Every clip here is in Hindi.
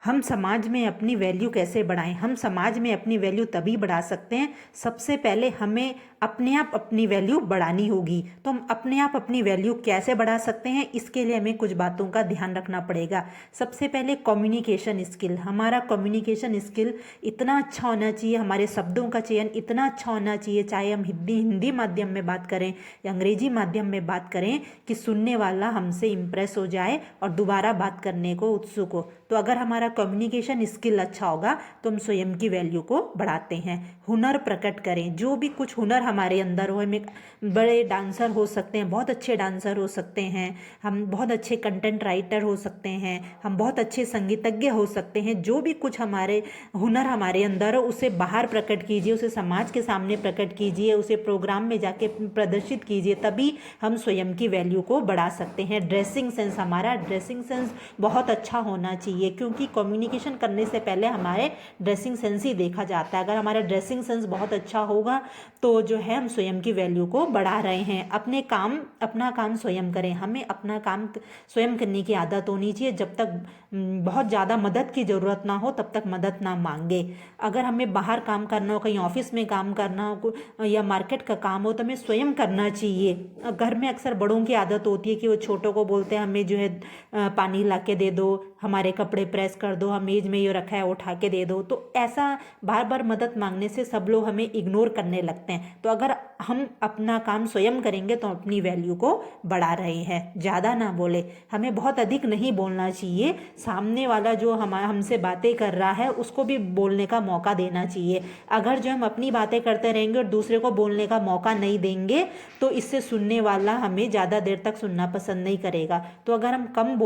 हम समाज में अपनी वैल्यू कैसे बढ़ाएं? हम समाज में अपनी वैल्यू तभी बढ़ा सकते हैं, सबसे पहले हमें अपने आप अपनी वैल्यू बढ़ानी होगी। तो हम अपने आप अपनी वैल्यू कैसे बढ़ा सकते हैं, इसके लिए हमें कुछ बातों का ध्यान रखना पड़ेगा। सबसे पहले कम्युनिकेशन स्किल। हमारा कम्युनिकेशन स्किल इतना अच्छा होना चाहिए, हमारे शब्दों का चयन इतना अच्छा होना चाहिए, चाहे हम हिंदी माध्यम में बात करें या अंग्रेजी माध्यम में बात करें, कि सुनने वाला हमसे इम्प्रेस हो जाए और दोबारा बात करने को उत्सुक हो। तो अगर हमारा कम्युनिकेशन स्किल अच्छा होगा तो हम स्वयं की वैल्यू को बढ़ाते हैं। हुनर प्रकट करें, जो भी कुछ हुनर हमारे अंदर हो, हमें बड़े डांसर हो सकते हैं, बहुत अच्छे डांसर हो सकते हैं, हम बहुत अच्छे कंटेंट राइटर हो सकते हैं, हम बहुत अच्छे संगीतज्ञ हो सकते हैं। जो भी कुछ हमारे हुनर हमारे अंदर हो उसे बाहर प्रकट कीजिए, उसे समाज के सामने प्रकट कीजिए, उसे प्रोग्राम में जाके प्रदर्शित कीजिए, तभी हम स्वयं की वैल्यू को बढ़ा सकते हैं। ड्रेसिंग सेंस, हमारा ड्रेसिंग सेंस बहुत अच्छा होना चाहिए, क्योंकि कम्युनिकेशन करने से पहले हमारे ड्रेसिंग सेंस ही देखा जाता है। अगर हमारा ड्रेसिंग सेंस बहुत अच्छा होगा तो जो है हम स्वयं की वैल्यू को बढ़ा रहे हैं। अपना काम स्वयं करें, हमें अपना काम स्वयं करने की आदत होनी चाहिए। जब तक बहुत ज़्यादा मदद की ज़रूरत ना हो तब तक मदद ना मांगे। अगर हमें बाहर काम करना हो, कहीं ऑफिस में काम करना हो या मार्केट का काम हो, तो हमें स्वयं करना चाहिए। घर में अक्सर बड़ों की आदत होती है कि वो छोटों को बोलते हैं हमें जो है पानी ला के दे दो, हमारे कपड़े प्रेस कर दो, हम मेज में ये रखा है उठा के दे दो। तो ऐसा बार बार मदद मांगने से सब लोग हमें इग्नोर करने लगते हैं। तो अगर हम अपना काम स्वयं करेंगे तो अपनी वैल्यू को बढ़ा रहे हैं। ज़्यादा ना बोले, हमें बहुत अधिक नहीं बोलना चाहिए। सामने वाला जो हमसे बातें कर रहा है उसको भी बोलने का मौका देना चाहिए। अगर जो हम अपनी बातें करते रहेंगे और दूसरे को बोलने का मौका नहीं देंगे तो इससे सुनने वाला हमें ज़्यादा देर तक सुनना पसंद नहीं करेगा। तो अगर हमें कम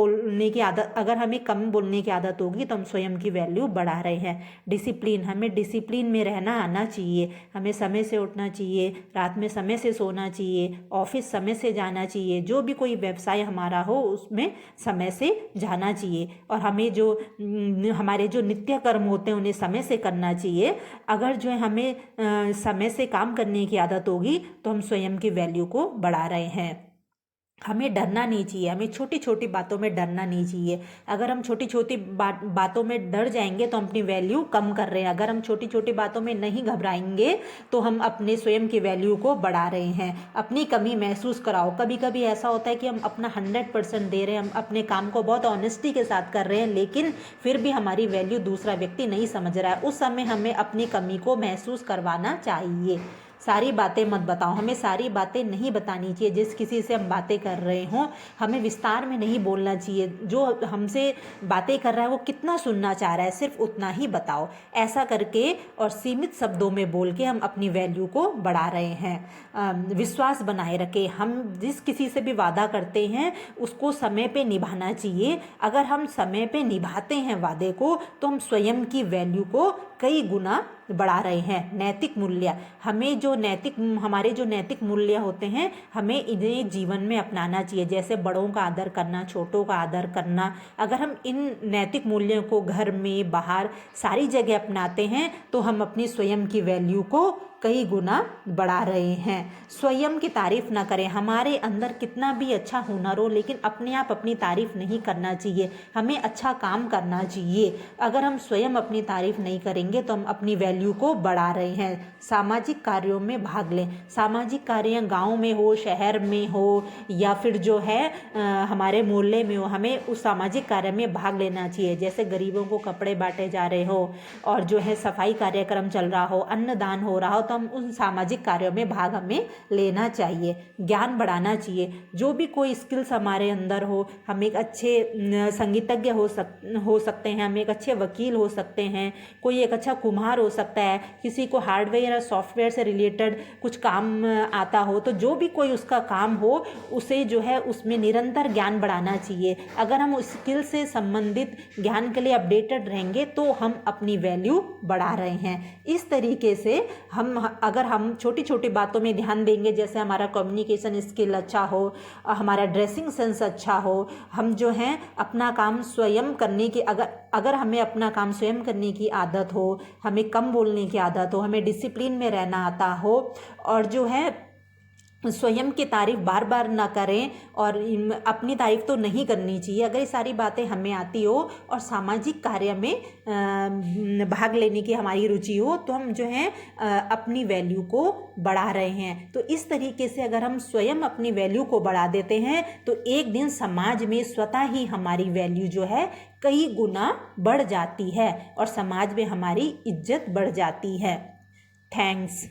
बोलने की आदत होगी तो हम स्वयं की वैल्यू बढ़ा रहे हैं। डिसिप्लिन, हमें डिसिप्लिन में रहना आना चाहिए। हमें समय से उठना चाहिए, रात में समय से सोना चाहिए, ऑफिस समय से जाना चाहिए, जो भी कोई व्यवसाय हमारा हो उसमें समय से जाना चाहिए। और हमें जो हमारे जो नित्य कर्म होते हैं उन्हें समय से करना चाहिए। अगर जो है हमें समय से काम करने की आदत होगी तो हम स्वयं की वैल्यू को बढ़ा रहे हैं। हमें डरना नहीं चाहिए, हमें छोटी छोटी बातों में डरना नहीं चाहिए। अगर हम छोटी छोटी बातों में डर जाएंगे तो हम अपनी वैल्यू कम कर रहे हैं। अगर हम छोटी छोटी बातों में नहीं घबराएंगे तो हम अपने स्वयं की वैल्यू को बढ़ा रहे हैं। अपनी कमी महसूस कराओ। कभी कभी ऐसा होता है कि हम अपना 100% दे रहे हैं, हम अपने काम को बहुत ऑनेस्टी के साथ कर रहे हैं, लेकिन फिर भी हमारी वैल्यू दूसरा व्यक्ति नहीं समझ रहा है। उस समय हमें अपनी कमी को महसूस करवाना चाहिए। सारी बातें मत बताओ, हमें सारी बातें नहीं बतानी चाहिए। जिस किसी से हम बातें कर रहे हों हमें विस्तार में नहीं बोलना चाहिए। जो हमसे बातें कर रहा है वो कितना सुनना चाह रहा है सिर्फ उतना ही बताओ। ऐसा करके और सीमित शब्दों में बोल के हम अपनी वैल्यू को बढ़ा रहे हैं। विश्वास बनाए रखें, हम जिस किसी से भी वादा करते हैं उसको समय पे निभाना चाहिए। अगर हम समय पे निभाते हैं वादे को तो हम स्वयं की वैल्यू को कई गुना बढ़ा रहे हैं। नैतिक मूल्य, हमारे जो नैतिक मूल्य होते हैं हमें इन्हें जीवन में अपनाना चाहिए। जैसे बड़ों का आदर करना, छोटों का आदर करना। अगर हम इन नैतिक मूल्यों को घर में बाहर सारी जगह अपनाते हैं तो हम अपनी स्वयं की वैल्यू को कई गुना बढ़ा रहे हैं। स्वयं की तारीफ ना करें। हमारे अंदर कितना भी अच्छा हुनर हो लेकिन अपने आप अपनी तारीफ नहीं करना चाहिए, हमें अच्छा काम करना चाहिए। अगर हम स्वयं अपनी तारीफ नहीं करेंगे तो हम अपनी वैल्यू को बढ़ा रहे हैं। सामाजिक कार्यों में भाग लें। सामाजिक कार्य गांव में हो, शहर में हो या फिर जो है हमारे मोहल्ले में हो, हमें उस सामाजिक कार्य में भाग लेना चाहिए। जैसे गरीबों को कपड़े बांटे जा रहे हो और जो है सफाई कार्यक्रम चल रहा हो, अन्नदान हो रहा हो, तो हम उन सामाजिक कार्यों में भाग हमें लेना चाहिए। ज्ञान बढ़ाना चाहिए। जो भी कोई स्किल्स हमारे अंदर हो, हम एक अच्छे संगीतज्ञ हो सकते हैं, हम एक अच्छे वकील हो सकते हैं, कोई एक अच्छा कुम्हार हो सकता है, किसी को हार्डवेयर या सॉफ्टवेयर से रिलेटेड कुछ काम आता हो, तो जो भी कोई उसका काम हो उसे जो है उसमें निरंतर ज्ञान बढ़ाना चाहिए। अगर हम उस स्किल से संबंधित ज्ञान के लिए अपडेटेड रहेंगे तो हम अपनी वैल्यू बढ़ा रहे हैं। इस तरीके से अगर हम छोटी छोटी बातों में ध्यान देंगे, जैसे हमारा कम्युनिकेशन स्किल अच्छा हो, हमारा ड्रेसिंग सेंस अच्छा हो, हम जो हैं अपना काम स्वयं करने की अगर हमें अपना काम स्वयं करने की आदत हो, हमें कम बोलने की आदत हो, हमें डिसिप्लिन में रहना आता हो और जो है स्वयं की तारीफ बार बार ना करें और अपनी तारीफ तो नहीं करनी चाहिए। अगर ये सारी बातें हमें आती हो और सामाजिक कार्य में भाग लेने की हमारी रुचि हो तो हम जो है अपनी वैल्यू को बढ़ा रहे हैं। तो इस तरीके से अगर हम स्वयं अपनी वैल्यू को बढ़ा देते हैं तो एक दिन समाज में स्वतः ही हमारी वैल्यू जो है कई गुना बढ़ जाती है और समाज में हमारी इज्जत बढ़ जाती है। थैंक्स।